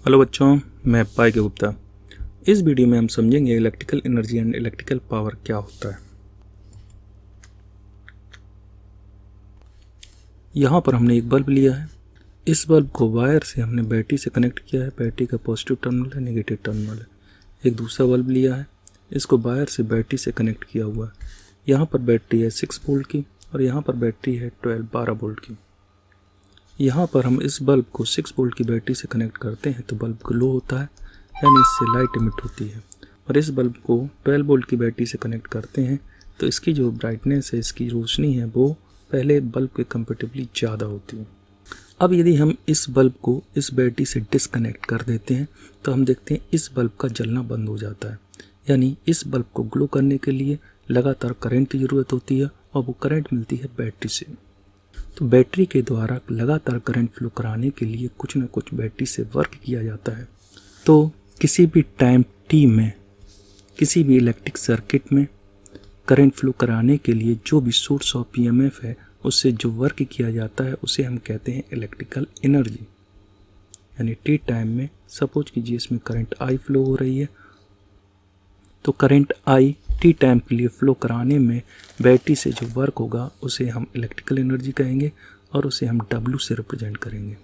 Hello बच्चों, मैं पाई के गुप्ता। इस वीडियो में हम समझेंगे electrical energy and electrical power क्या होता है। यहाँ पर हमने एक बल्ब लिया है। इस बल्ब को वायर से हमने बैटरी से कनेक्ट किया है। बैटरी का पॉजिटिव टर्मिनल है, नेगेटिव टर्मिनल है। एक दूसरा बल्ब लिया है, इसको वायर से बैटरी से कनेक्ट किया हुआ है। यहाँ पर बैटरी है 6 वोल्ट की और यहाँ पर बैटरी है 12 वोल्ट की। यहाँ पर हम इस बल्ब को 6 वोल्ट की बैटरी से कनेक्ट करते हैं तो बल्ब ग्लो होता है, यानी इससे लाइट इमिट होती है। और इस बल्ब को 12 वोल्ट की बैटरी से कनेक्ट करते हैं तो इसकी जो ब्राइटनेस है, इसकी रोशनी है, वो पहले बल्ब के कंपेरेटिवली ज़्यादा होती है। अब यदि हम इस बल्ब को इस बैटरी से डिसकनेक्ट कर देते हैं तो हम देखते हैं इस बल्ब का जलना बंद हो जाता है। यानी इस बल्ब को ग्लो करने के लिए लगातार करंट की ज़रूरत होती है और वो करंट मिलती है बैटरी से। तो बैटरी के द्वारा लगातार करंट फ्लो कराने के लिए कुछ ना कुछ बैटरी से वर्क किया जाता है। तो किसी भी टाइम टी में किसी भी इलेक्ट्रिक सर्किट में करंट फ्लो कराने के लिए जो भी सोर्स ऑफ ईएमएफ है उससे जो वर्क किया जाता है उसे हम कहते हैं इलेक्ट्रिकल एनर्जी। यानी टी टाइम में सपोज कीजिए इसमें करंट आई फ्लो हो रही है, तो करंट आई टी टाइम के लिए फ्लो कराने में बैटरी से जो वर्क होगा उसे हम इलेक्ट्रिकल एनर्जी कहेंगे और उसे हम W से रिप्रेजेंट करेंगे।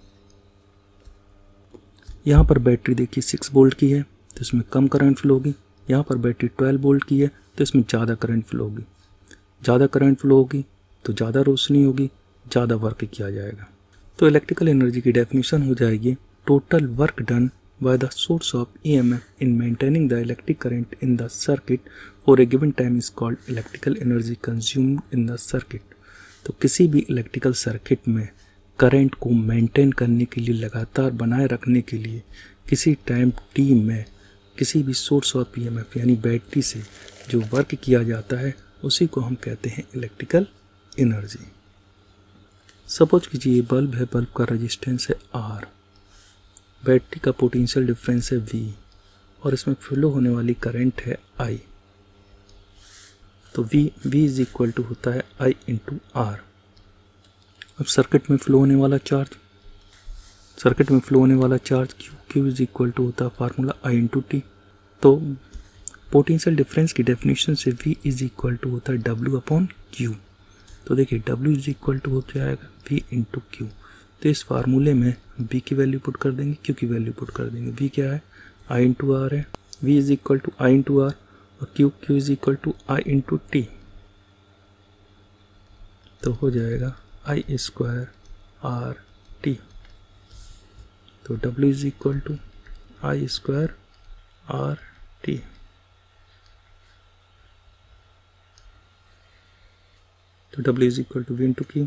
यहाँ पर बैटरी देखिए 6 वोल्ट की है तो इसमें कम करंट फ्लो होगी। यहाँ पर बैटरी 12 वोल्ट की है तो इसमें ज़्यादा करंट फ्लो होगी। ज़्यादा करंट फ्लो होगी तो ज़्यादा रोशनी होगी, ज़्यादा वर्क किया जाएगा। तो इलेक्ट्रिकल एनर्जी की डेफिनेशन हो जाएगी total work done by the source of EMF in maintaining the electric current in the circuit for a given time is called electrical energy consumed in the circuit। तो किसी भी electrical circuit में current को maintain करने के लिए, लगातार बनाए रखने के लिए किसी टाइम टी में किसी भी सोर्स ऑफ EMF यानी बैटरी से जो वर्क किया जाता है उसी को हम कहते हैं इलेक्ट्रिकल एनर्जी। सपोज कीजिए ये बल्ब है, बल्ब का रेजिस्टेंस है R, बैटरी का पोटेंशियल डिफरेंस है V और इसमें फ्लो होने वाली करंट है I। तो V इज इक्वल टू होता है I इंटू R। अब सर्किट में फ्लो होने वाला charge Q is equal to होता है फार्मूला I इंटू T। तो पोटेंशियल डिफरेंस की डेफिनेशन से V इज इक्वल टू होता है W अपॉन Q। तो देखिए W इज इक्वल टू हो जाएगा V इंटू Q। तो इस फार्मूले में V की वैल्यू पुट कर देंगे, Q की वैल्यू पुट कर देंगे। V क्या है? I इंटू R है। V is equal to I into R और Q is equal to I into T। तो हो जाएगा I स्क्वायर R T। तो W is equal to I square R T। तो W is equal to V into Q।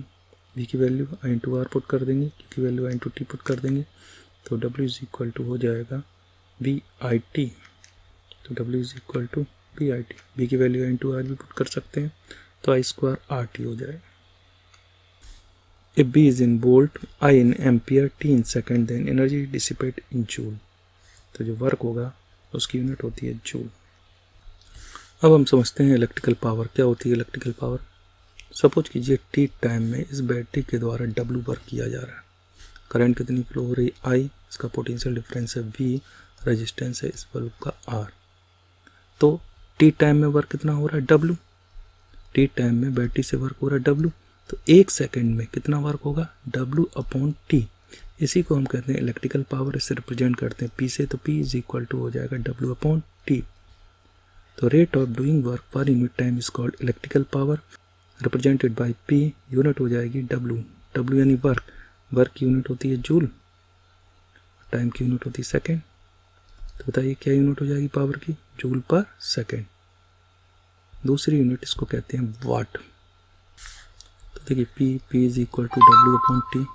V की value I into R put कर देंगे, Q की value I into T put कर देंगे। तो W is equal to हो जाएगा VIT। तो W is equal to VIT। V की वैल्यू I इंटू R भी पुट कर सकते हैं तो I स्क्वायर RT हो जाएगा। If B is in volt, I in ampere, T in second, then energy dissipate in joule। तो जो वर्क होगा उसकी यूनिट होती है जूल। अब हम समझते हैं इलेक्ट्रिकल पावर क्या होती है। इलेक्ट्रिकल पावर सपोज कीजिए टी टाइम में इस बैटरी के द्वारा W वर्क किया जा रहा है। करंट कितनी फ्लो हो रही है I, इसका पोटेंशियल डिफरेंस है V, रेजिस्टेंस है इस बल्ब का R। तो टी टाइम में वर्क कितना हो रहा है W। टी टाइम में बैटरी से वर्क हो रहा है W। तो 1 सेकेंड में कितना वर्क होगा W अपॉन T। इसी को हम कहते हैं इलेक्ट्रिकल पावर। इससे रिप्रेजेंट करते हैं P से, तो P इज इक्वल टू हो जाएगा W अपॉन T। तो rate of doing work per unit time is called electrical power represented by P। Unit हो जाएगी W यानी वर्क की यूनिट होती है जूल, टाइम की यूनिट होती है सेकेंड। तो बताइए क्या यूनिट हो जाएगी पावर की? जूल पर सेकेंड। दूसरी यूनिट इसको कहते हैं वाट। तो देखिए P is equal to W upon T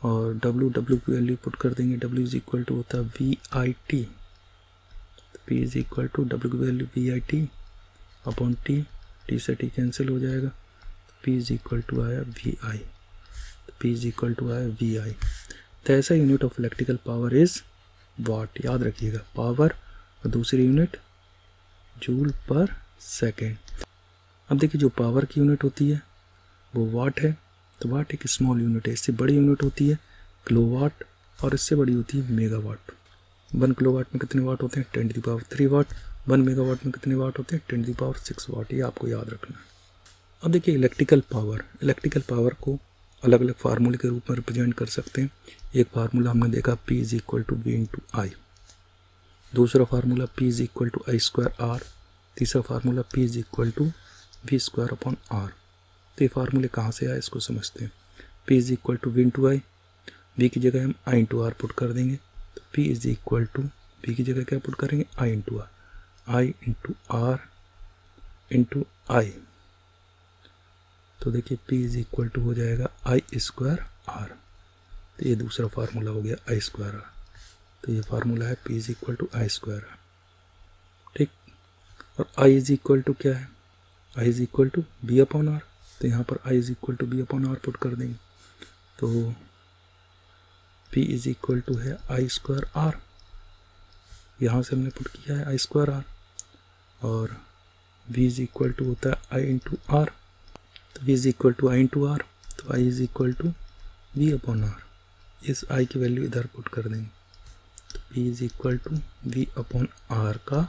और W की वैल्यू पुट कर देंगे। W इज इक्वल टू होता है VIT। तो P is equal to W की वैल्यू VIT अपॉन T से T कैंसिल हो जाएगा। P इज इक्वल टू आया VI। तो P इज इक्वल टू आया VI। तो ऐसा unit of electrical power is watt. याद रखिएगा, पावर और दूसरी यूनिट जूल पर सेकेंड। अब देखिए जो पावर की यूनिट होती है वो वाट है। तो वाट एक स्मॉल यूनिट है, इससे बड़ी यूनिट होती है किलोवाट और इससे बड़ी होती है मेगावाट। 1 किलोवाट में कितने वाट होते हैं 10⁻³ वाट। 1 मेगावाट में कितने वाट होते हैं 10⁻6 वाट। ये आपको याद रखना है। अब देखिए इलेक्ट्रिकल पावर को अलग अलग फार्मूले के रूप में रिप्रेजेंट कर सकते हैं। एक फार्मूला हमने देखा P = V × I, दूसरा फार्मूला P = I²R, तीसरा फार्मूला P = V²/R। तो ये फार्मूले कहाँ से आए इसको समझते हैं। P = V × I, V की जगह हम I × R पुट कर देंगे। तो P = V की जगह क्या पुट करेंगे I × R, I × R × I। तो देखिए P = हो जाएगा I²R। तो ये दूसरा फार्मूला हो गया I²R। तो ये फार्मूला है P = I²R। ठीक। और I क्या है, I = V/R। तो यहाँ पर I = V/R पुट कर देंगे। तो P = है I²R, यहाँ से हमने पुट किया है I²R। और V = होता है I × R। तो V = I × R, तो I = V/R। इस I की वैल्यू इधर पुट कर देंगे। तो P = V/R का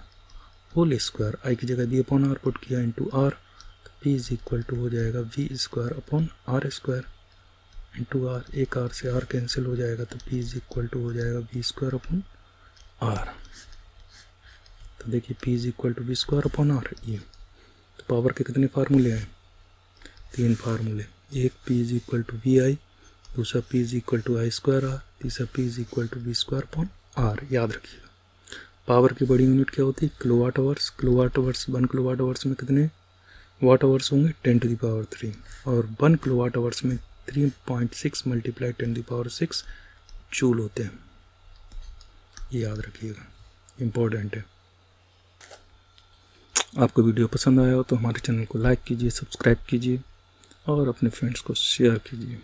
होल स्क्वायर। I की जगह V/R पुट किया × R। तो P = हो जाएगा V²/R² × R। एक R से R कैंसिल हो जाएगा। तो P = हो जाएगा V²/R। तो देखिए P = V²/R। ये तो पावर के कितने फार्मूले हैं, 3 फार्मूले। एक P = VI, दूसरा P = I²R, तीसरा P = V²/R। याद रखिएगा। पावर की बड़ी यूनिट क्या होती है किलोवाट आवर्स। 1 किलोवाट आवर्स में कितने वाट आवर्स होंगे 10⁻³ और 1 किलोवाट आवर्स में 3.6 × 10⁻6 जूल होते हैं। ये याद रखिएगा, इम्पोर्टेंट है। आपको वीडियो पसंद आया हो तो हमारे चैनल को लाइक कीजिए, सब्सक्राइब कीजिए और अपने फ्रेंड्स को शेयर कीजिए।